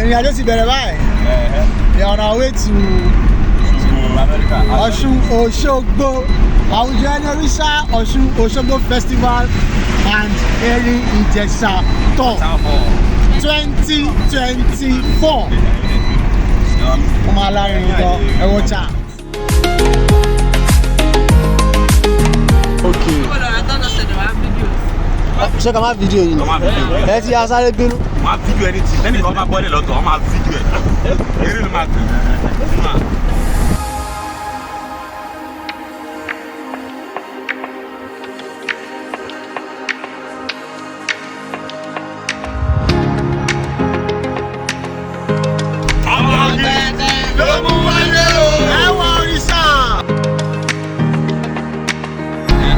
ìrìn àjò ti bẹ̀rẹ̀ báyìí. We are on our way to Osun Osogbo, Àwùjọ Ẹni Òrìṣà, Osun Osogbo Festival and Erin Ijesha Tour 2024. Ọmọ alárin lọ, ẹ wọ cha. Okay. Ṣé ká máa fídíò yìí? Ẹ ti asáré bínú. Máa fídíò ẹni tí lẹ́nu kan máa bọ́lẹ̀ lọ́tọ̀, wọ́n máa fídíò ẹ̀. Eré ló máa tẹ̀. Àwọn ọ̀gẹ̀dẹ̀ ló mú wálé o. Ẹ wọ Òrìṣà.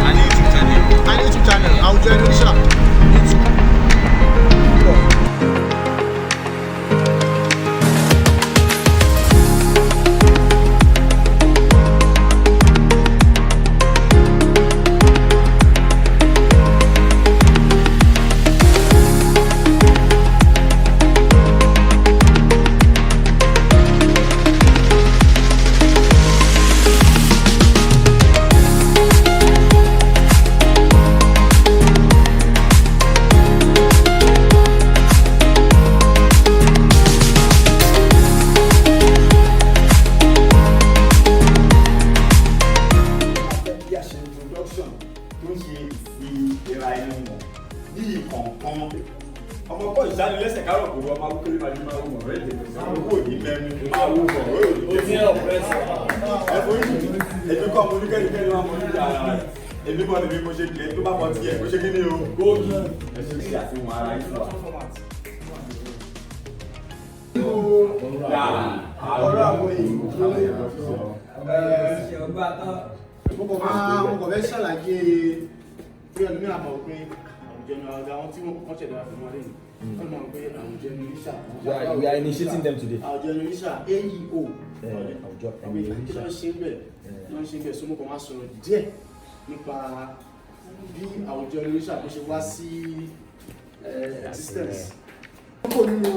A ní YouTube channel. A ní YouTube channel, Àwùjọ Ẹni Òrìṣà. Ọmọ kọ́ ìdánilẹ́sẹ̀ kárọ̀ kò wọ́n máa wú kéré máa ní máa wú mọ̀ rẹ̀ dèbò sí àwọn owó yìí mẹ́rin máa wú mọ̀ rẹ̀ èmi kọ́ mo ní kẹ́nikẹ́ni máa mọ níbi ara rẹ̀ èmi kọ́ ni bí mo ṣe kìlẹ̀ tó bá kọ́ tiẹ̀ mo ṣe kí ni o góòlù ẹ̀sìn sí àfihàn ara yìí fún wa. Ọ̀rọ̀ àwọn èèyàn mo kàn fẹ́ ṣàlàyé bí ọdún ní àmọ̀ pé àwọn tí wọ́n ṣẹ̀dá fún wọn lẹ́yìn wọ́n mọ̀ pé Àwùjọ Ẹni Òrìṣà. We are initiating them today. Àwùjọ Ẹni Òrìṣà AEO. Àwùjọ Ẹni Òrìṣà. Wọ́n ṣe ń bẹ̀ sọ́mọ́ kan máa sọ̀rọ̀ díẹ̀ nípa bí Àwùjọ Ẹni Òrìṣà tó ṣe wá sí existence. Wọ́n kò nínú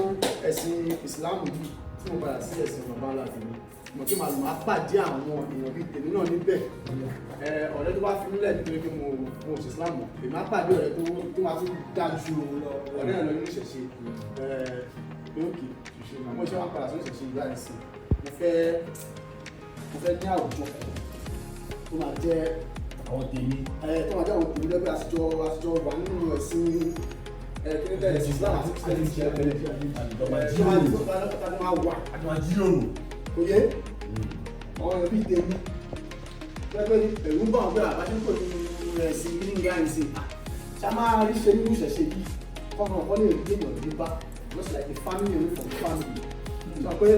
ẹ̀sìn Ìsìlámù yìí tí mo padà sí ẹ̀sìn bàbá ńlá tèmi. Mo kí màá lò máa pàdé àwọn èèyàn bíi tèmi náà níbẹ̀. Ọ̀rẹ́ tó bá fi mílẹ̀ nítorí pé mo ṣe Islam èmi á pàdé ọ̀rẹ́ tó máa tún dá ju ọ̀rẹ́ ẹ̀ lọ nínú ìṣẹ̀ṣe lókè mo ṣe wọn padà sí ìṣẹ̀ṣe ìgbà ẹ̀sìn mo fẹ́ ní àwùjọ tó máa jẹ́ àwọn tèmi lẹ́gbẹ̀ẹ́ àtijọ́ wà nínú ẹ̀sìn kíníkẹ́ ẹ̀sìn Islam àti Christianity oye àwọn èèyàn bíi tèmi pẹ́pẹ́ ẹ̀rù ń bọ̀ wọ́n pé àbájá kò ní ẹ̀sìn ní ìgbà ìsìn ṣá máa rí ṣe nínú ìṣẹ̀ṣe yìí kọ́nà ọ̀pọ̀ lè rí èèyàn ní bá just like a family away from the family sọ pé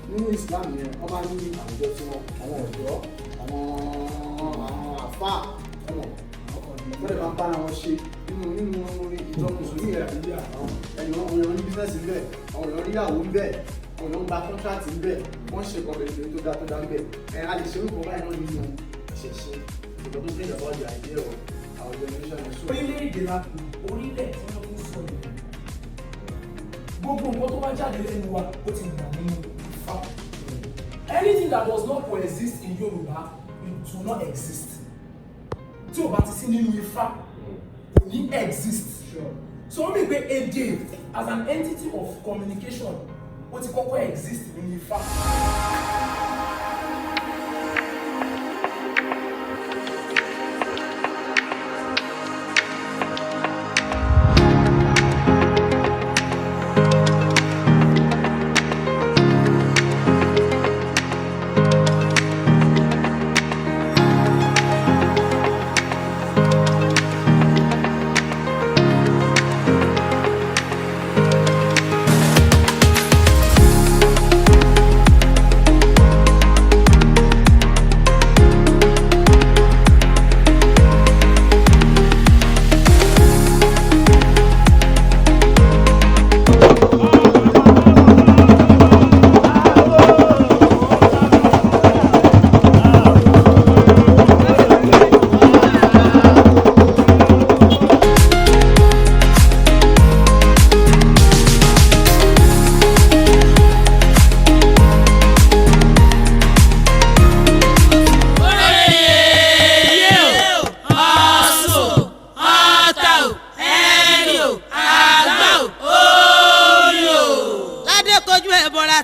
nínú Islam yẹn wọ́n máa ní àwùjọ tí wọn àwọn ọ̀dọ́ àwọn àfáà ọmọ wọ́n lè máa ń bára wọn ṣe nínú ìjọ mùsùlùmí rẹ̀ ẹni wọn èèyàn ní bísíǹsì ń bẹ àwọn èèyàn rí ìyàwó ń bẹ àwọn èèyàn ń gba kọ́ńtrátì ń bẹ wọ́n ṣe kọ̀ọ̀bẹ̀rẹ̀ tó dá ń bẹ a lè ṣe orúkọ báyìí náà nínú ìṣẹ̀ṣe ìgbà tó dé ìjọba ọjà ìdí ẹ̀rọ àwọn generation ẹ̀ sọ. orílẹ̀-èdè la kù orílẹ̀ tí wọ́n ń sọ yìí gbogbo nǹkan tó bá jáde lẹ́nu wa ó ti gbà nínú Ifá. Anything that does not coexist in Yorùbá it will not exist. Tí o bá ti sí nínú Ifá kò ní exist. So wọ́n mi gbé èdè as an entity of communication ó ti kọ́kọ́ exist nínú Ifá.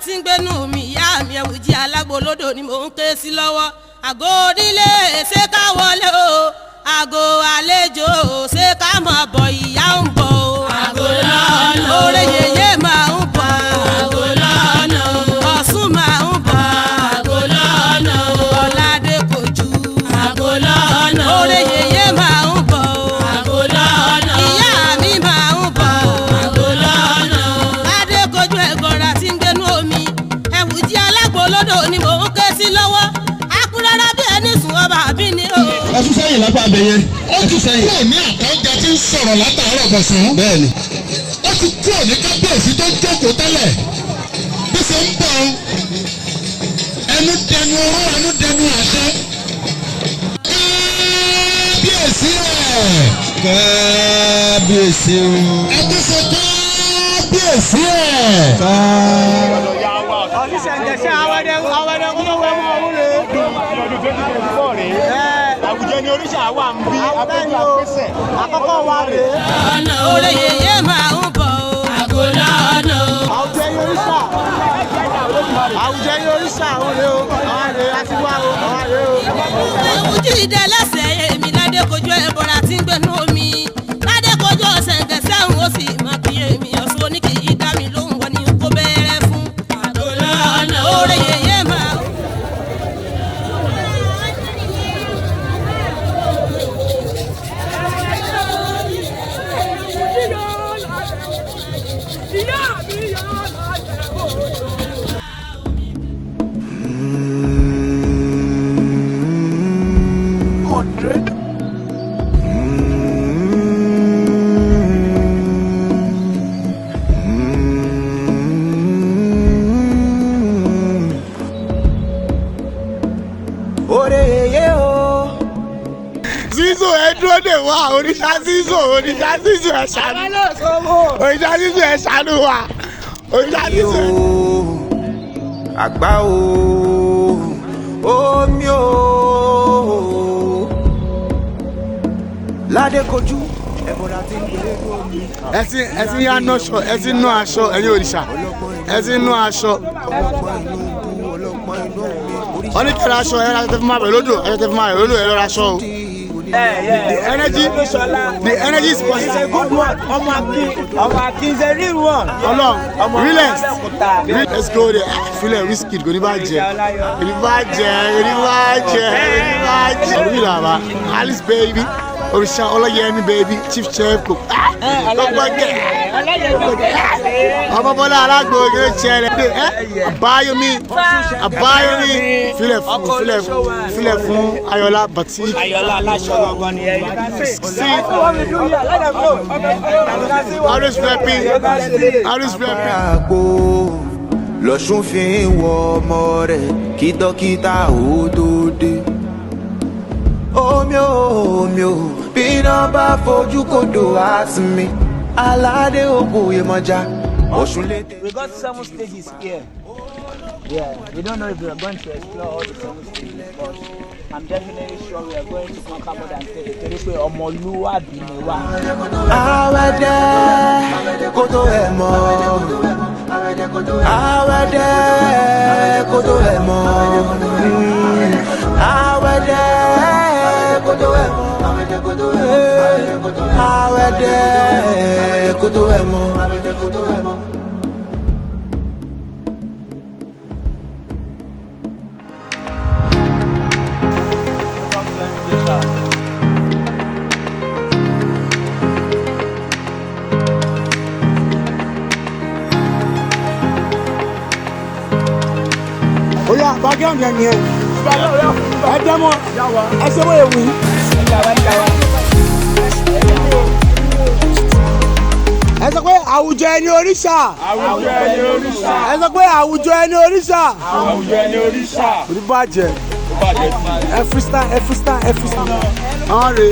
tí ń gbénú mi ìyá mi Ẹ̀wùjí alágbolódò ni mò ń ké sí lọ́wọ́ àgọ́ onílé ṣé ká wọlé o àgọ́ àlejò ṣé ká máa bọ̀ ìyá ń bọ̀ o àgọ́ lọ́nà oore yèyé máa ń bọ̀ àgọ́ lọ́nà Ọ̀ṣun máa ń bọ̀ àgọ́ lọ́nà Ọ̀làdé kojú àgọ́ lọ́nà oore yèyé máa ń bọ̀ àgọ́ lọ́nà ìyá mi máa ń bọ̀ àgọ́ lọ́nà Ládé kojú ẹ̀gọ́ra tí ń gbénú omi Ẹ̀wùjí alágbolódò ni mò ń ké sí lọ́wọ́ akúrẹ́rẹ́ bí ẹni sùn ọba àbí ni o. ẹ tún sẹ́yìn lápá abẹ yẹn. ó tún sẹ́yìn. kúrò ní àtọ́jà tí ń sọ̀rọ̀ látàárọ̀ gbọ̀nsán. bẹ́ẹ̀ni. ó ti kúrò ní kábíyèsí tó jókòó tẹ́lẹ̀. bí ṣe ń bọ̀ ẹnu dẹnu ọwọ́ ẹnu dẹnu àṣẹ. kábíyèsí ẹ̀. kábíyèsí o. ẹ tún sọ kábíyèsí ẹ̀. Òrìṣà Ijesha Waterfall ọdún 2024 rèé. Àwùjọ Ẹni Òrìṣà wà ń bí abẹ́jú àpẹ́sẹ̀. Àkọ́kọ́ wa rèé. ọ̀nà oore yèyé máa ń bọ̀ o àgọ́ lọ́nà. Àwùjọ Ẹni Òrìṣà. Àwùjọ Ẹni Òrìṣà àwọn rèé o. Àwọn rèé àti wá o. Àwọn rèé o. Ẹ̀wùjí ìdẹ́lẹ́sẹ̀ èmi Ládé kojú ẹ̀bọ̀ra tí ń gbénú omi Ládé kojú ọ̀sẹ̀ gẹ̀ẹ́sẹ̀ ń ó sì máa kí èmi Ọ̀ṣun oníkì í dá mi lóhùn wọn ni kó bẹ̀rẹ̀ fún àgọ́ lọ́nà oore yèyé máa ń bọ̀. Zizo ẹ dúró dè wá Òrìṣà Zizo ẹ ṣàánú. Òrìṣà Zizo ẹ ṣàánú wa. Òrìṣà Zizo. Àgbà o omi o Ládé kojú ẹ̀bọ̀ra tí ń gbèrè lómi. ẹ ti yá ná aṣọ ẹ ti ná aṣọ ẹ̀yin Òrìṣà ẹ ti ná aṣọ. wọ́n ní kẹ́ra aṣọ ẹ̀rọ tẹ́ fi máa bẹ̀ lódò ẹ̀rọ tẹ́ fi máa bẹ̀ lódò ẹ̀rọ aṣọ o. The energy is positive. It's a good one. Ọmọ Akin is a real one. Ọlọ́run realest. Let's go there. Filẹ̀ Wizkid kò ní bá jẹ. Kò ní bá jẹ. Olùmílà àbá Alice baby. Òrìṣà Ọlọ́yẹmí baby. Chief Chef kò. Lọ́gbọ́gẹ́. Ọmọ Bọ́lá Alágbó kò ṣẹlẹ̀. Àbáyọmí. Filẹ̀ fún Ayọ̀lá Bàtí. Ayọ̀lá aláṣọ gangan ni ẹ̀yìn. Always repping. àgbo lọ́sùn fi ń wọ ọmọ rẹ̀ kí dókítà ó tó dé. Omi ò bí iná bá fojú kodò á sí mi Aládé ògbóye mọ́já Ọ̀ṣun lédè. We got 7 stages here. Yeah, we don't know if we are going to explore all the 7 stages, but I'm definitely sure we are going to conquer more than 30. Torí pé ọmọlúwàbí ni wá. Àwẹ̀dẹ̀ kó tó ẹ̀ mọ́. Àwẹ̀dẹ̀ kó tó ẹ̀ mọ́. Àwẹ̀dẹ̀ kó tó ẹ̀ mọ́. Àwẹ̀dẹ̀ kó tó ẹ̀ mọ́. Oya background yẹn nìyẹn. Ẹ dẹ́mọ̀ ẹ ṣe wọ́n èwì. Ẹ sọ pé àwùjọ ẹni Òrìṣà. Ẹ sọ pé àwùjọ ẹni Òrìṣà. Kò ní bàjẹ́. Ẹ freestyle. Ọ̀rẹ́.